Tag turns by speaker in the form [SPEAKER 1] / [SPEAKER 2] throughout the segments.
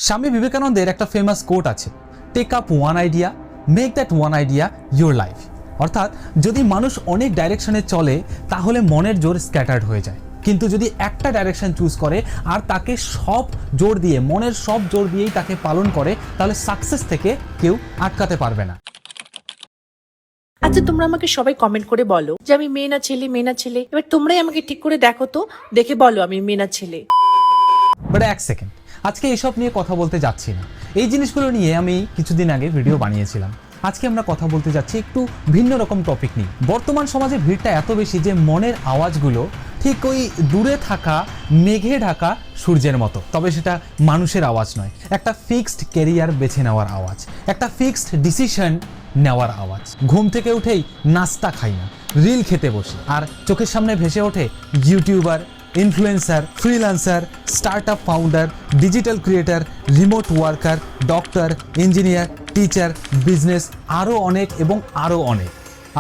[SPEAKER 1] স্বামী বিবেকানন্দের একটা ফেমাস কোট আছে, take up one idea, make that one idea your life. অর্থাৎ যদি মানুষ অনেক ডাইরেকশনে চলে তাহলে মনের জোর স্ক্যাটার্ড হয়ে যায়, কিন্তু যদি একটা ডাইরেকশন চুজ করে আর তাকে সব জোর দিয়ে, মনের সব জোর দিয়েই তাকে পালন করে, তাহলে সাকসেস থেকে কেউ আটকাতে পারবে না।
[SPEAKER 2] আচ্ছা, তোমরা আমাকে সবাই কমেন্ট করে বলো যে আমি মেয়ে না ছেলে, মেয়ে না ছেলে। এবার তোমরাই আমাকে ঠিক করে দেখো তো, দেখে বলো আমি মেয়ে না ছেলে।
[SPEAKER 1] বাট এক সেকেন্ড, আজকে এইসব নিয়ে কথা বলতে যাচ্ছি না। এই জিনিসগুলো নিয়ে আমি কিছুদিন আগে ভিডিও বানিয়েছিলাম। আজকে আমরা কথা বলতে যাচ্ছি একটু ভিন্ন রকম টপিক নিয়ে। বর্তমান সমাজে ভিড়টা এত বেশি যে মনের আওয়াজগুলো ঠিক ওই দূরে থাকা মেঘে ঢাকা সূর্যের মতো, তবে সেটা মানুষের আওয়াজ নয়, একটা ফিক্সড ক্যারিয়ার বেছে নেওয়ার আওয়াজ, একটা ফিক্সড ডিসিশন নেওয়ার আওয়াজ। ঘুম থেকে উঠেই নাস্তা খাই না, রিল খেতে বসি, আর চোখের সামনে ভেসে ওঠে YouTuber, influencer, freelancer, startup founder, digital creator, remote worker, doctor, engineer, teacher, business, আরও অনেক এবং আরও অনেক।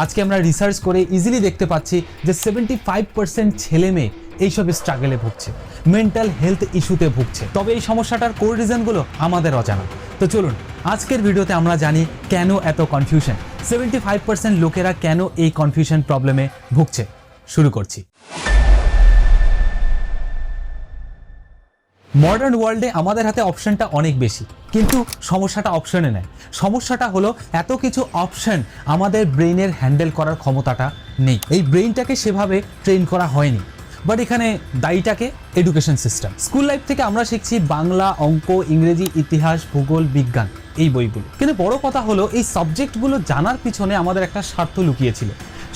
[SPEAKER 1] আজকে আমরা রিসার্চ করে ইজিলি দেখতে পাচ্ছি যে 75% ছেলে মেয়ে এইসব স্ট্রাগলে ভুগছে, মেন্টাল হেলথ ইস্যুতে ভুগছে। তবে এই সমস্যাটার কোর রিজনগুলো আমাদের অজানা। তো চলুন আজকের ভিডিওতে আমরা জানি কেন এত কনফিউশন, 75% লোকেরা কেন এই কনফিউশন প্রবলেমে ভুগছে। শুরু করছি। মডার্ন ওয়ার্ল্ডে আমাদের হাতে অপশনটা অনেক বেশি, কিন্তু সমস্যাটা অপশনে নেই। সমস্যাটা হলো এত কিছু অপশন আমাদের ব্রেইনের হ্যান্ডেল করার ক্ষমতাটা নেই। এই ব্রেইনটাকে সেভাবে ট্রেন করা হয়নি। বাট এখানে দায়ীটাকে এডুকেশন সিস্টেম। স্কুল লাইফ থেকে আমরা শিখছি বাংলা, অঙ্ক, ইংরেজি, ইতিহাস, ভূগোল, বিজ্ঞান, এই বইগুলো। কিন্তু বড় কথা হলো এই সাবজেক্টগুলো জানার পিছনে আমাদের একটা স্বার্থ লুকিয়েছিল।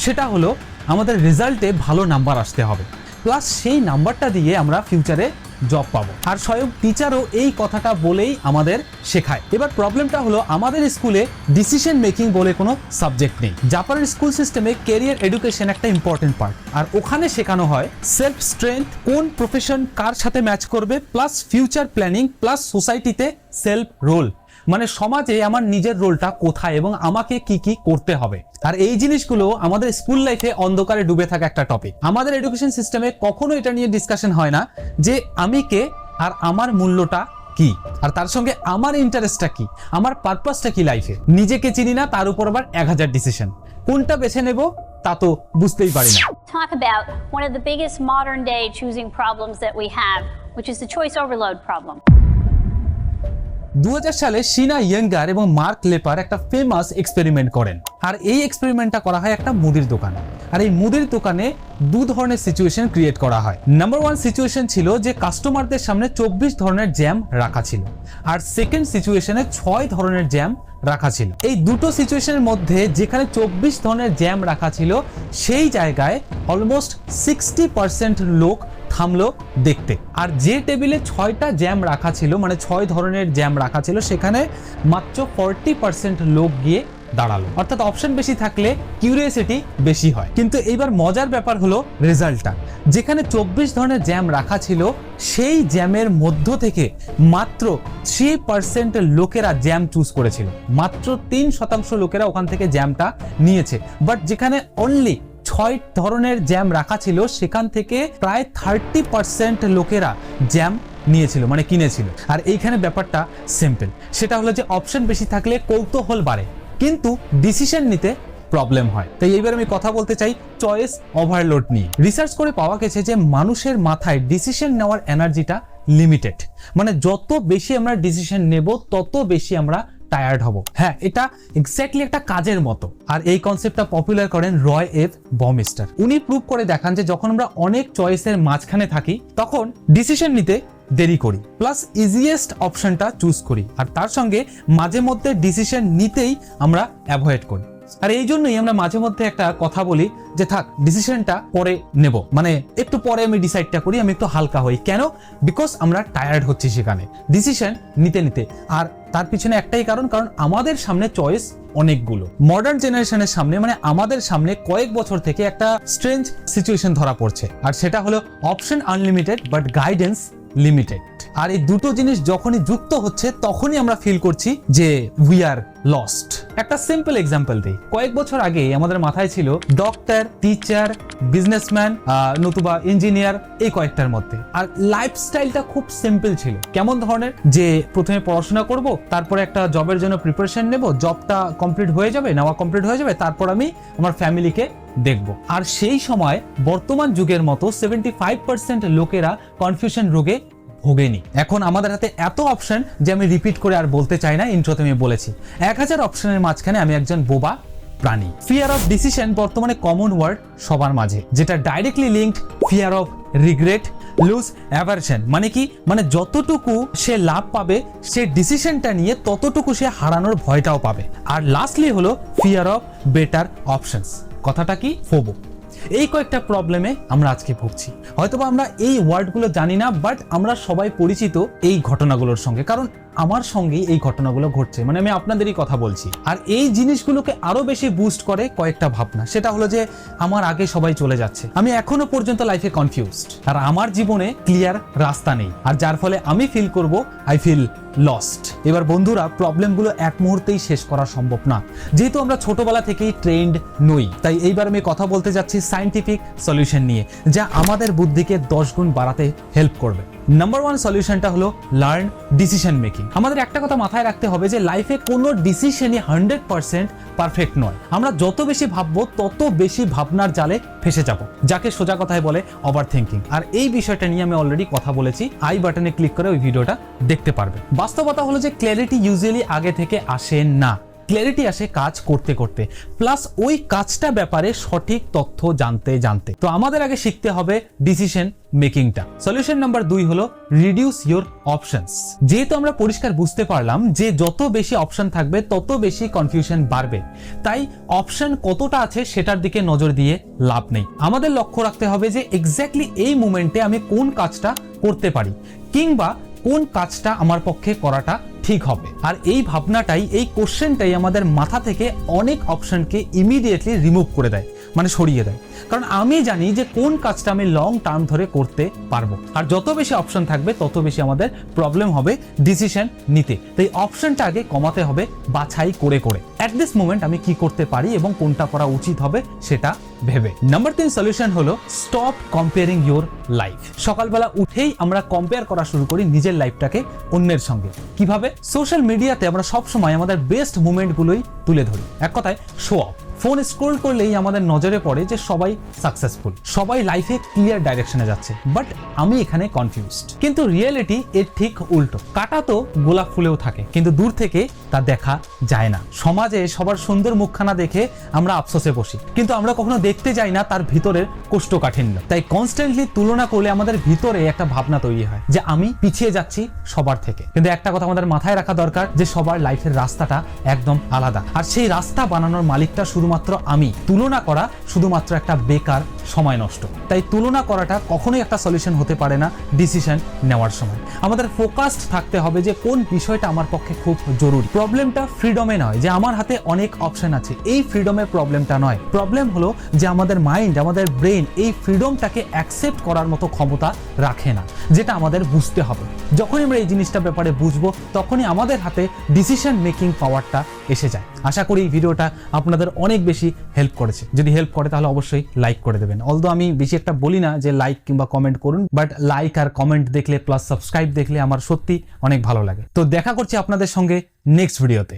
[SPEAKER 1] সেটা হলো আমাদের রেজাল্টে ভালো নাম্বার আসতে হবে, প্লাস সেই নাম্বারটা দিয়ে আমরা ফিউচারে জব পাবো। আর স্বয়ং টিচারও এই কথাটা বলেই আমাদের শেখায়। এবার প্রবলেমটা হলো আমাদের স্কুলে ডিসিশন মেকিং বলে কোনো সাবজেক্ট নেই। জাপানের স্কুল সিস্টেমে ক্যারিয়ার এডুকেশন একটা ইম্পর্টেন্ট পার্ট, আর ওখানে শেখানো হয় সেলফ স্ট্রেংথ, কোন প্রফেশন কার সাথে ম্যাচ করবে, প্লাস ফিউচার প্ল্যানিং, প্লাস সোসাইটিতে সেলফ রোল, মানে সমাজে আমার নিজের রোলটা কোথায় এবং আমাকে কি কি করতে হবে। আর এই জিনিসগুলো আমাদের স্কুল লাইফে অন্ধকারে ডুবে থাকা একটা টপিক। আমাদের এডুকেশন সিস্টেমে কখনো এটা নিয়ে ডিসকাশন হয় না যে আমি কে আর আমার মূল্যটা কি, আর তার সঙ্গে আমার ইন্টারেস্টটা কি, আমার পারপাসটা কি লাইফে। নিজেকে চিনি না, তার উপর আবার 1000 ডিসিশন, কোনটা বেছে নেব তা তো বুঝতেই পারি না।
[SPEAKER 3] Talk about one of the biggest modern day choosing problems that we have, which is the choice overload problem.
[SPEAKER 1] 2000 সালে শিনা ইয়ঙ্গার এবং মার্ক লেপার একটা ফেমাস এক্সপেরিমেন্ট করেন। আর এই এক্সপেরিমেন্টটা করা হয় একটা মুদির দোকানে। আর এই মুদির দোকানে দু ধরনের সিচুয়েশন ক্রিয়েট করা হয়। নাম্বার 1 সিচুয়েশন ছিল যে কাস্টমারদের সামনে 24 ধরনের জ্যাম রাখা ছিল, আর সেকেন্ড সিচুয়েশনে 6 ধরনের জ্যাম রাখা ছিল। এই দুটো সিচুয়েশনের মধ্যে যেখানে 24 ধরনের জ্যাম রাখা ছিল, সেই জায়গায় অলমোস্ট 60% লোক থামলো দেখতে। আর যে টেবিলে 6টা জ্যাম রাখা ছিল, মানে 6 ধরনের জ্যাম রাখা ছিল, সেখানে মাত্র 40% লোক গিয়ে দাঁড়ালো। অর্থাৎ অপশন বেশি থাকলে কিউরিওসিটি বেশি হয়। কিন্তু এইবার মজার ব্যাপার হলো রেজাল্টটা। যেখানে 24 ধরনের জ্যাম রাখা ছিল, সেই জ্যামের মধ্য থেকে মাত্র 3% লোকেরা জ্যাম চুজ করেছিল। মাত্র 3% লোকেরা ওখান থেকে জ্যামটা নিয়েছে। বাট যেখানে অনলি 6 ধরনের জ্যাম রাখা ছিল, সেখান থেকে প্রায় 30% লোকেরা জ্যাম নিয়েছিল, মানে কিনেছিল। আর এইখানে ব্যাপারটা সিম্পল, সেটা হলো যে অপশন বেশি থাকলে কৌতূহল বাড়ে, কিন্তু ডিসিশন নিতে প্রবলেম হয়। তাই এইবার আমি কথা বলতে চাই চয়েস ওভারলোড নিয়ে। রিসার্চ করে পাওয়া গেছে যে মানুষের মাথায় ডিসিশন নেওয়ার এনার্জিটা লিমিটেড, মানে যত বেশি আমরা ডিসিশন নেব তত বেশি আমরা টায়ার্ড হব। হ্যাঁ, এটা এক্স্যাক্টলি একটা কাজের মতো। আর এই কনসেপ্টটা পপুলার করেন রয় এফ বমিস্টার। উনি প্রুভ করে দেখান যে যখন আমরা অনেক চয়েসের মাঝখানে থাকি, তখন ডিসিশন নিতে দেরি করি, প্লাস ইজিয়েস্ট অপশনটা চুজ করি, আর তার সঙ্গে মাঝে মধ্যে ডিসিশন নিতেই আমরা অ্যাভয়েড করি। আর এই জন্যই আমরা মাঝে মধ্যে একটা কথা বলি যে থাক ডিসিশনটা পরে নেব, মানে একটু পরে আমি ডিসাইডটা করি, আমি একটু হালকা হই। কেন? বিকজ আমরা টায়ার্ড হচ্ছি সেখানে ডিসিশন নিতে নিতে। আর তার পিছনে একটাই কারণ আমাদের সামনে চয়েস অনেকগুলো। মডার্ন জেনারেশনের সামনে, মানে আমাদের সামনে কয়েক বছর থেকে একটা স্ট্রেঞ্জ সিচুয়েশন ধরা পড়ছে, আর সেটা হলো option unlimited but guidance limited. আর এই দুটো জিনিস যখনই যুক্ত হচ্ছে তখনই আমরা ফিল করছি যে উই আর লস্ট। একটা সিম্পল এক্সাম্পল দিই। কয়েক বছর আগে আমাদের মাথায় ছিল ডক্টর, টিচার, বিজনেসম্যান, নতুবা ইঞ্জিনিয়ার, এই কয়েকটার মধ্যে। আর লাইফস্টাইলটা খুব সিম্পল ছিল। কেমন ধরনের? যে প্রথমে পড়াশোনা করব, তারপরে একটা জবের জন্য প্রিপারেশন নেব, জবটা কমপ্লিট হয়ে যাবে, নেওয়া কমপ্লিট হয়ে যাবে, তারপর আমি আমার ফ্যামিলিকে দেখব। আর সেই সময় বর্তমান যুগের মতো 75% লোকেরা কনফিউশন রোগে ভোগেনি। এখন আমাদের হাতে এত অপশন যে আমি রিপিট করে আর বলতে চাই না, ইন্ট্রোতে আমি বলেছি 1000 অপশনের মাঝখানে আমি একজন বোবা প্রাণী। ফিয়ার অফ ডিসিশন বর্তমানে কমন ওয়ার্ড সবার মাঝে, যেটা directly linked fear of regret, loss aversion. মানে কি? মানে যতটুকু সে লাভ পাবে সে ডিসিশনটা নিয়ে ততটুকু সে হারানোর ভয়টাও পাবে। আর লাস্টলি হলো ফিয়ার অফ বেটার অপশনস। কথাটা কি? ফোবো। এই কয়েকটা প্রবলেমে আমরা আজকে ভুগছি। হয়তোবা আমরা এই ওয়ার্ডগুলো জানি না, বাট আমরা সবাই পরিচিত এই ঘটনাগুলোর সঙ্গে, কারণ আমার সঙ্গেই এই ঘটনাগুলো ঘটছে। মানে আমি আপনাদেরই কথা বলছি। আর এই জিনিসগুলোকে আরো বেশি বুস্ট করে কয়েকটা ভাবনা। সেটা হলো যে আমার আগে সবাই চলে যাচ্ছে, আমি এখনো পর্যন্ত লাইফে কনফিউজড, আর আমার জীবনে ক্লিয়ার রাস্তা নেই, আর যার ফলে আমি ফিল করব আই ফিল লস্ট। এবার বন্ধুরা, প্রবলেমগুলো এক মুহূর্তেই শেষ করা সম্ভব না, যেহেতু আমরা ছোটবেলা থেকেই ট্রেন্ড নই। তাই এইবার আমি কথা বলতে যাচ্ছি সায়েন্টিফিক সলিউশন নিয়ে, যা আমাদের বুদ্ধিকে 10 গুণ বাড়াতে হেল্প করবে। নাম্বার 1 সলিউশনটা হলো লার্ন ডিসিশন মেকিং। আমাদের একটা কথা মাথায় রাখতে হবে যে লাইফে কোনো ডিসিশনই 100% পারফেক্ট নয়। আমরা যত বেশি ভাববো তত বেশি ভাবনার জালে ফেসে যাব, যাকে সোজা কথায় বলে ওভার থিঙ্কিং। আর এই বিষয়টা নিয়ে আমি অলরেডি কথা বলেছি, আই বাটনে ক্লিক করে ওই ভিডিওটা দেখতে পারবে। বাস্তবতা হলো যে ক্ল্যারিটি ইউজুয়ালি আগে থেকে আসে না, ক্ল্যারিটি আসে কাজ করতে করতে, প্লাস ওই কাজটা ব্যাপারে সঠিক তথ্য জানতে জানতে। তো আমাদের আগে শিখতে হবে ডিসিশন মেকিংটা। সলিউশন নাম্বার 2 হলো রিডিউস ইওর অপশনস। যেহেতু আমরা পরিষ্কার বুঝতে পারলাম যে যত বেশি অপশন থাকবে তত বেশি কনফিউশন বাড়বে, তাই অপশন কতটা আছে সেটার দিকে নজর দিয়ে লাভ নেই। আমাদের লক্ষ্য রাখতে হবে যে এক্স্যাক্টলি এই মুমেন্টে আমি কোন কাজটা করতে পারি, কিংবা কোন কাজটা আমার পক্ষে করাটা ঠিক হবে। আর এই ভাবনাটাই, এই কোশ্চেনটাই আমাদের মাথা থেকে অনেক অপশনকে ইমিডিয়েটলি রিমুভ করে দেয়, মানে সরিয়ে দেয়। কারণ আমি জানি যে কোন কাজটা আমি লং টার্ম ধরে করতে পারবো। আর যত বেশি অপশন থাকবে তত বেশি আমাদের প্রবলেম হবে ডিসিশন নিতে। তাই অপশনটা আগে কমাতে হবে বাছাই করে করে। অ্যাট দিস মোমেন্ট আমি কি করতে পারি এবং কোনটা করা উচিত হবে সেটা ভেবে। নাম্বার 3 সলিউশন হলো স্টপ কম্পেয়ারিং ইউর লাইফ। সকালবেলা উঠেই আমরা কম্পেয়ার করা শুরু করি নিজের লাইফটাকে অন্যের সঙ্গে। কিভাবে? সোশ্যাল মিডিয়াতে আমরা সবসময় আমাদের বেস্ট মুমেন্টগুলোই তুলে ধরি। এক কথায় শো অফ। ফোন স্ক্রোল করলেই আমাদের নজরে পড়ে যে সবাই সাকসেসফুল, সবাই লাইফে ক্লিয়ার ডাইরেকশনে যাচ্ছে, বাট আমি এখানে কনফিউজড। কিন্তু রিয়েলিটি এর ঠিক উল্টো। কাটা তো গোলাপ ফুলেও থাকে, কিন্তু দূর থেকে তা দেখা যায় না। সমাজে সবার সুন্দর মুখখানা দেখে আমরা আফসোসে বসি, কিন্তু আমরা কখনো দেখতে যাই না তার ভিতরের কোষ্ঠকাঠিন্য। তাই কনস্ট্যান্টলি তুলনা করলে আমাদের ভিতরে একটা ভাবনা তৈরি হয় যে আমি পিছিয়ে যাচ্ছি সবার থেকে। কিন্তু একটা কথা আমাদের মাথায় রাখা দরকার যে সবার লাইফের রাস্তাটা একদম আলাদা, আর সেই রাস্তা বানানোর মালিকটা শুধুমাত্র আমি। তুলনা করা শুধুমাত্র একটা বেকার সময় নষ্ট। তাই তুলনা করাটা কখনোই একটা সলিউশন হতে পারে না ডিসিশন নেওয়ার সময়। আমাদের ফোকাসড থাকতে হবে যে কোন বিষয়টা আমার পক্ষে খুব জরুরি। প্রবলেমটা ফ্রিডমে নয় যে আমার হাতে অনেক অপশন আছে, এই ফ্রিডমের প্রবলেমটা নয়। প্রবলেম হলো যে আমাদের মাইন্ড, আমাদের ব্রেন এই ফ্রিডমটাকে অ্যাকসেপ্ট করার মতো ক্ষমতা রাখে না, যেটা আমাদের বুঝতে হবে। যখনই আমরা এই জিনিসটা ব্যাপারে বুঝবো তখনই আমাদের হাতে ডিসিশন মেকিং পাওয়ারটা এসে যায়। আশা করি এই ভিডিওটা আপনাদের অনেক বেশি হেল্প করেছে। যদি হেল্প করে তাহলে অবশ্যই লাইক করে দেবেন। অলদো আমি বেশি একটা বলি না যে লাইক কিংবা কমেন্ট করুন, বাট লাইক আর কমেন্ট দেখলে প্লাস সাবস্ক্রাইব দেখলে আমার সত্যি অনেক ভালো লাগে। তো দেখা করছি আপনাদের সঙ্গে নেক্সট ভিডিওতে।